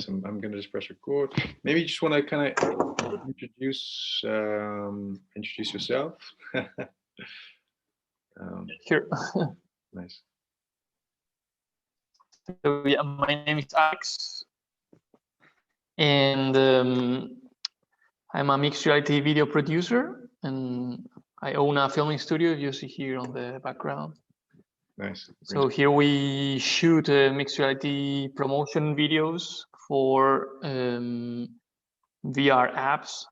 I'm going to just press record. Maybe you just want to kind of introduce yourself. Sure. Nice. So yeah, my name is Alex, and I'm a mixed reality video producer, and I own a filming studio. You see here on the background. Nice. So here we shoot mixed reality promotion videos for VR apps,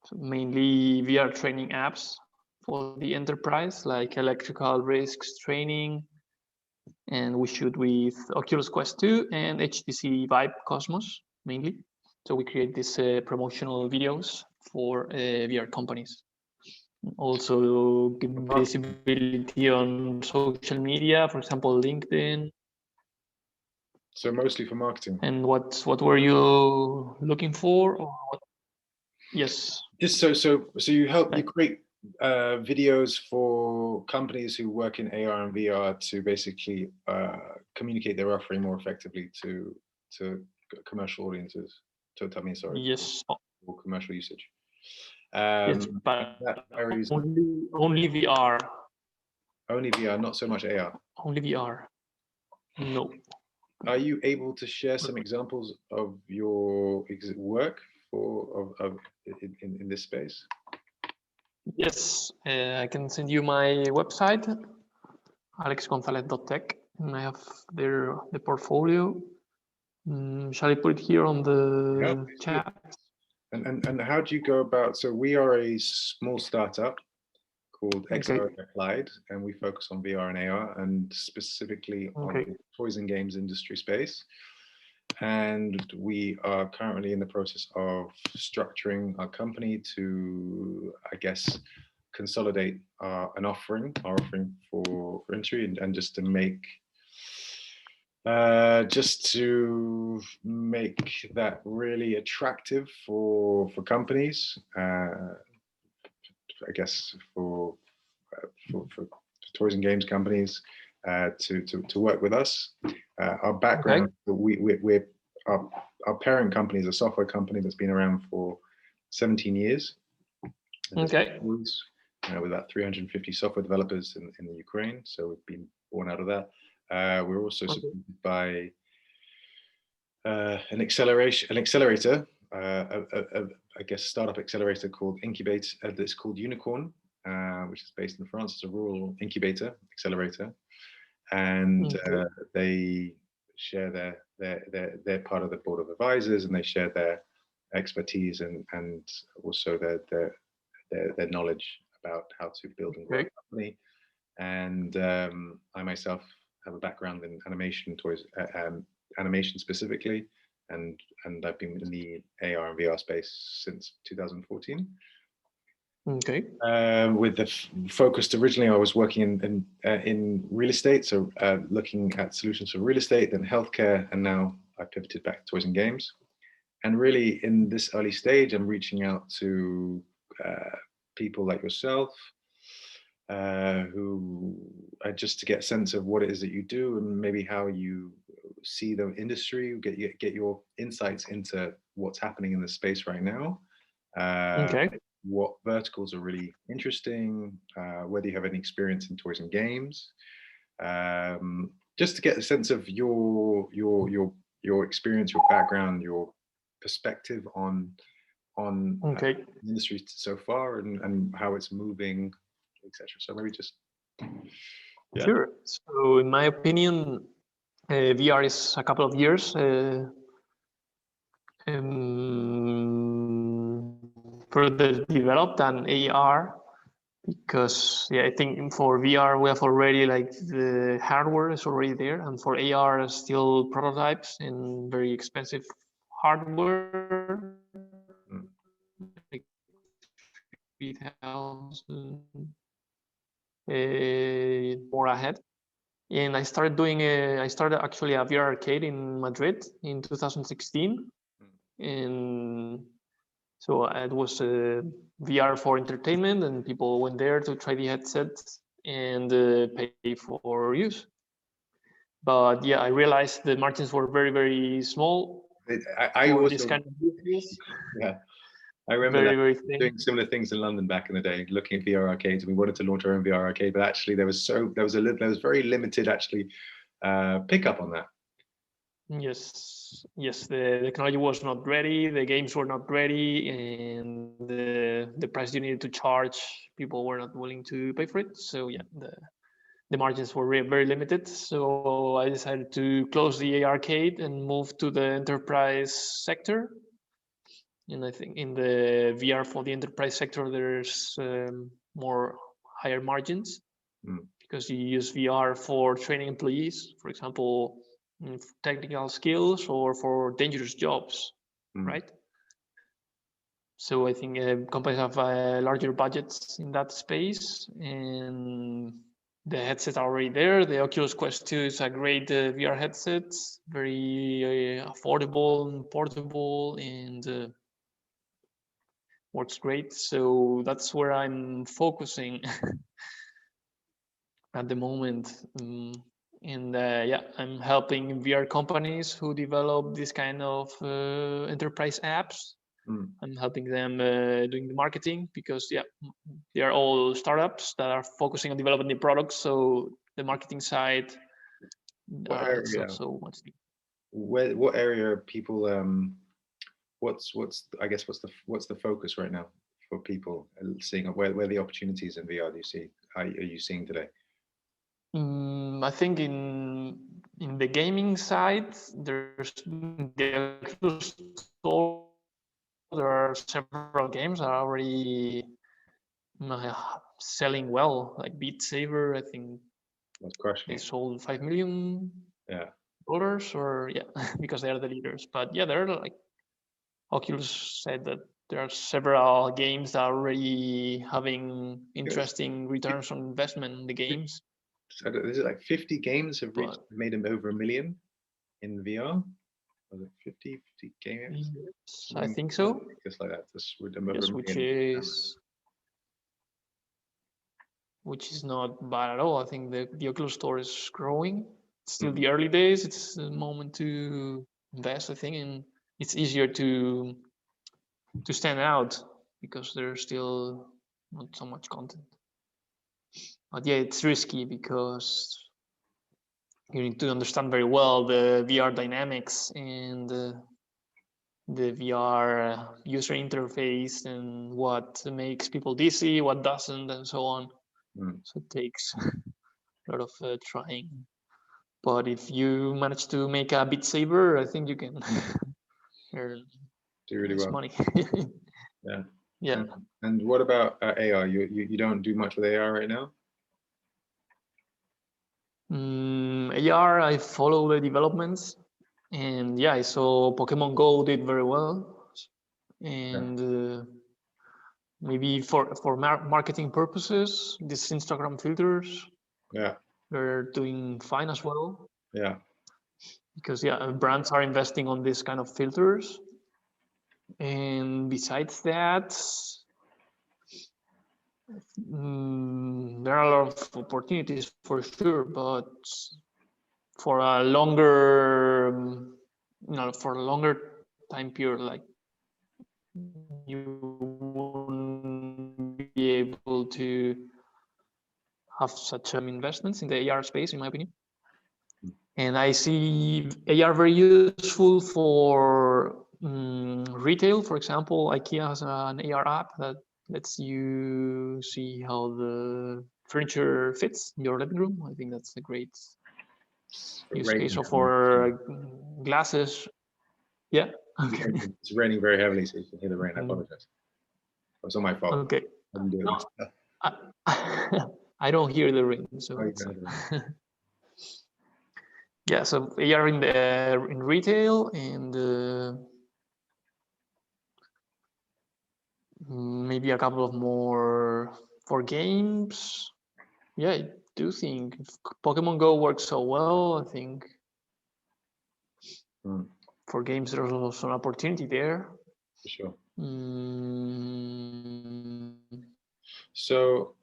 so mainly VR training apps for the enterprise, like electrical risks training. And we shoot with Oculus Quest 2 and HTC Vive Cosmos mainly. So we create these promotional videos for VR companies. Also give visibility on social media, for example, LinkedIn. So mostly for marketing. And what were you looking for? Or what? Yes. Just so you create videos for companies who work in AR and VR to basically communicate their offering more effectively to commercial audiences. Yes. For commercial usage. Yes, but only VR. Only VR, not so much AR. Only VR. No. Are you able to share some examples of your work in this space? Yes, I can send you my website, alexgonzalez.tech, and I have there the portfolio. Shall I put it here on the chat? And how do you go about? So we are a small startup called XR Applied, and we focus on VR and AR, and specifically on the toys and games industry space. And we are currently in the process of structuring our company to, I guess, consolidate our offering for industry, and just to make that really attractive for companies. I guess for toys and games companies to work with us. Our background, our parent company is a software company that's been around for 17 years. Okay. With about 350 software developers in the Ukraine, so we've been born out of that. We're also supported by an accelerator, I guess startup accelerator called Incubate, that's called Unicorn, which is based in France. It's a rural incubator accelerator, and they share they're part of the board of advisors, and they share their expertise and also their knowledge about how to build and grow a company. And I myself have a background in animation, toys, animation specifically, and I've been in the AR and VR space since 2014. Okay. With the focused originally, I was working in real estate, so looking at solutions for real estate, then healthcare, and now I pivoted back to toys and games. And really, in this early stage, I'm reaching out to people like yourself, who just to get a sense of what it is that you do and maybe how you see the industry, get your insights into what's happening in the space right now. What verticals are really interesting, whether you have any experience in toys and games, just to get a sense of your experience, your background, your perspective on the industry so far and how it's moving, etc. So maybe just Sure. So in my opinion, VR is a couple of years further developed than AR, because I think for VR we have already like the hardware is already there, and for AR still prototypes and very expensive hardware, like 3,000 more ahead. And I started actually a VR arcade in Madrid in 2016, and so it was VR for entertainment, and people went there to try the headsets and pay for use. But yeah, I realized the margins were very, very small I for also, this kind of business. yeah, I remember Very, that very thin. doing similar things in London back in the day, looking at VR arcades. We wanted to launch our own VR arcade, but actually there was very limited actually pickup on that. Yes, the technology was not ready, the games were not ready, and the price you needed to charge, people were not willing to pay for it. So yeah, the margins were very limited. So I decided to close the arcade and move to the enterprise sector. And I think in the VR for the enterprise sector, there's more higher margins because you use VR for training employees, for example, technical skills or for dangerous jobs, right? So I think companies have larger budgets in that space, and the headsets are already there. The Oculus Quest 2 is a great VR headset, very affordable and portable, and works great. So that's where I'm focusing at the moment. And yeah, I'm helping VR companies who develop this kind of enterprise apps. I'm helping them doing the marketing because yeah, they are all startups that are focusing on developing the products. So the marketing side, it's not so much. What area are people? What's the focus right now for people seeing where the opportunities in VR do you see? Are you seeing today? I think in the gaming side, there's the Oculus Store. There are several games that are already selling well, like Beat Saber. I think they sold $5 million. Or yeah, because they are the leaders. But yeah, they're like Oculus said that there are several games that are already having interesting returns on investment in the games. So is it like 50 games have made them over $1 million in VR? Was it 50 games? Yes, I think so. Just like that. Yes, which is not bad at all. I think the Oculus Store is growing. It's still the early days. It's the moment to invest, I think, and it's easier to stand out because there's still not so much content. But yeah, it's risky because you need to understand very well the VR dynamics and the VR user interface and what makes people dizzy, what doesn't, and so on. So it takes a lot of trying. But if you manage to make a Beat Saber, I think you can earn do really well. money. Yeah. Yeah. And what about AR? You don't do much with AR right now? AR, I follow the developments, and yeah, I saw Pokemon Go did very well, and maybe for marketing purposes, these Instagram filters, they're doing fine as well. Yeah, because yeah, brands are investing on this kind of filters, and besides that, there are a lot of opportunities for sure, but for a longer, for a longer time period, like you wouldn't be able to have such investments in the AR space, in my opinion. And I see AR very useful for retail. For example, IKEA has an AR app that lets you see how the furniture fits in your living room. I think that's a great use case. So for glasses, yeah. Okay. It's raining very heavily, so you can hear the rain. I apologize. It was on my fault. Okay. I don't hear the rain, so yeah. So AR in retail and maybe a couple of more for games. Yeah, I do think if Pokemon Go works so well, I think for games there's also an opportunity there. For sure. So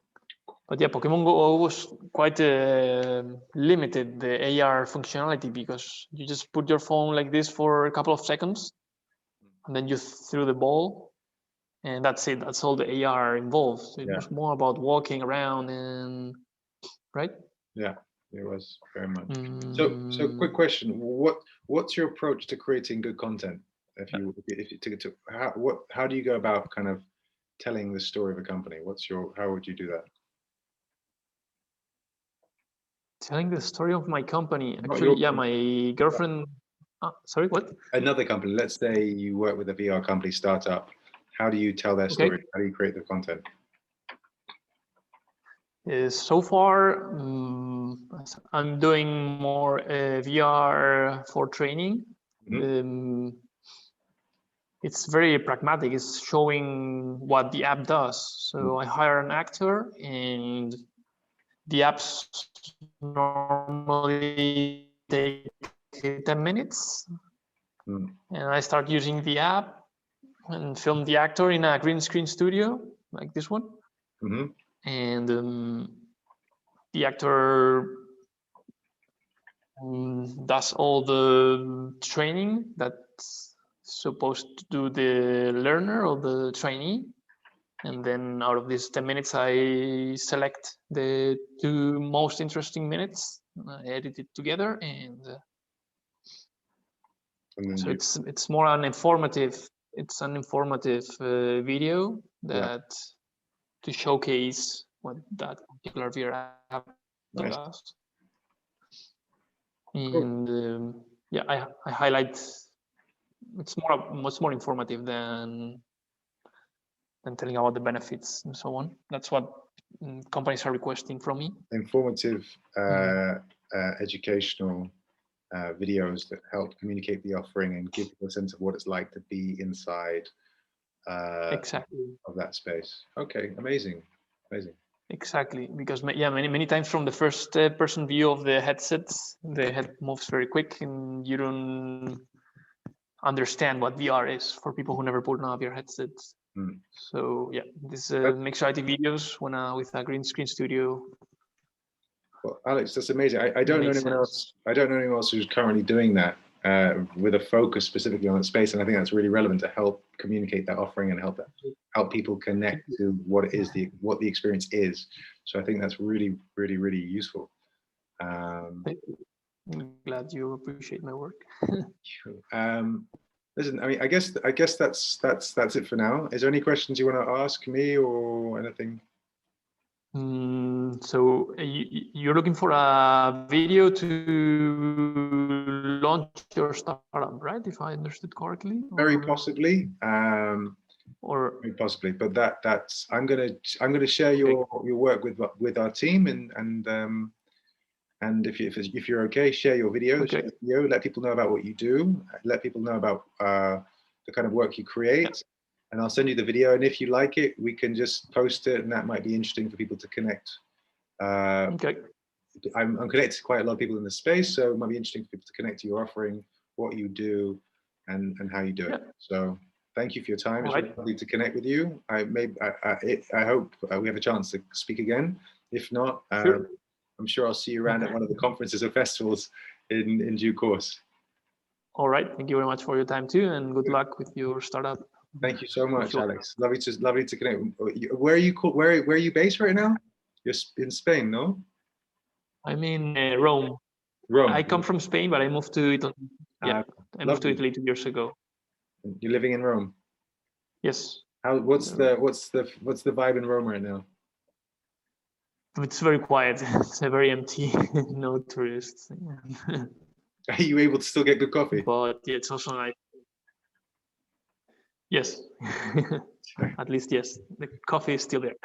But yeah, Pokemon Go was quite limited, the AR functionality, because you just put your phone like this for a couple of seconds, and then you threw the ball, and that's it. That's all the AR involved. So it was more about walking around and right. Yeah, it was very much. So quick question: what's your approach to creating good content? If you how do you go about kind of telling the story of a company? How would you do that? Telling the story of my company. Not Actually, your yeah, my girlfriend. Sorry, what? Another company. Let's say you work with a VR company startup. How do you tell their story? How do you create the content? So far, I'm doing more VR for training. It's very pragmatic. It's showing what the app does. So I hire an actor, and the apps normally take 10 minutes. And I start using the app and film the actor in a green screen studio like this one. And the actor does all the training that's supposed to do the learner or the trainee. And then out of these 10 minutes, I select the 2 most interesting minutes, I edit it together, and so it's more an informative. It's an informative video that to showcase what that particular VR app does. And yeah, I highlight. It's much more informative than telling about the benefits and so on. That's what companies are requesting from me. Informative, educational videos that help communicate the offering and give you a sense of what it's like to be inside of that space. Okay, amazing. Exactly, because many times from the first person view of the headsets, the head moves very quick, and you don't understand what VR is for people who never put on a VR headset. So yeah, this makes exciting videos with a green screen studio. Well, Alex, that's amazing. I don't know anyone else. I don't know anyone else who's currently doing that with a focus specifically on that space, and I think that's really relevant to help communicate that offering and help people connect to what what the experience is. So I think that's really, really, really useful. I'm glad you appreciate my work. Listen, I mean, I guess that's it for now. Is there any questions you want to ask me or anything? So you're looking for a video to launch your startup, right? If I understood correctly. Very possibly. Very possibly, but that's I'm gonna share your work with our team and if you're okay, share your videos. Share video, let people know about what you do. Let people know about the kind of work you create. And I'll send you the video. And if you like it, we can just post it, and that might be interesting for people to connect. I'm connected to quite a lot of people in the space, so it might be interesting for people to connect to your offering, what you do, and how you do it. So thank you for your time. It's really lovely to connect with you. I hope we have a chance to speak again. If not, I'm sure I'll see you around at one of the conferences or festivals in due course. All right. Thank you very much for your time too, and good luck with your startup. Thank you so much, Alex. Lovely to connect. Where are you? Where are you based right now? You're in Spain, no? I'm in Rome. Rome. I come from Spain, but I moved to Italy. Yeah, I moved to Italy 2 years ago. You're living in Rome. Yes. What's the vibe in Rome right now? It's very quiet. It's very empty. No tourists. Are you able to still get good coffee? But yeah, it's also like yes. At least yes. The coffee is still there.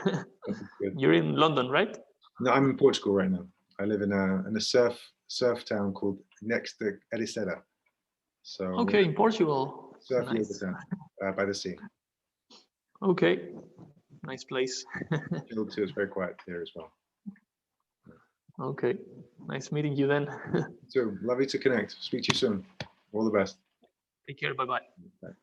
You're in London, right? No, I'm in Portugal right now. I live in a surf town called next to Ericeira. So okay, in Portugal. Surf yoga town by the sea. Okay, nice place. Chill too. It's very quiet here as well. Okay, nice meeting you then. So lovely to connect. Speak to you soon. All the best. Take care. Bye-bye. Bye.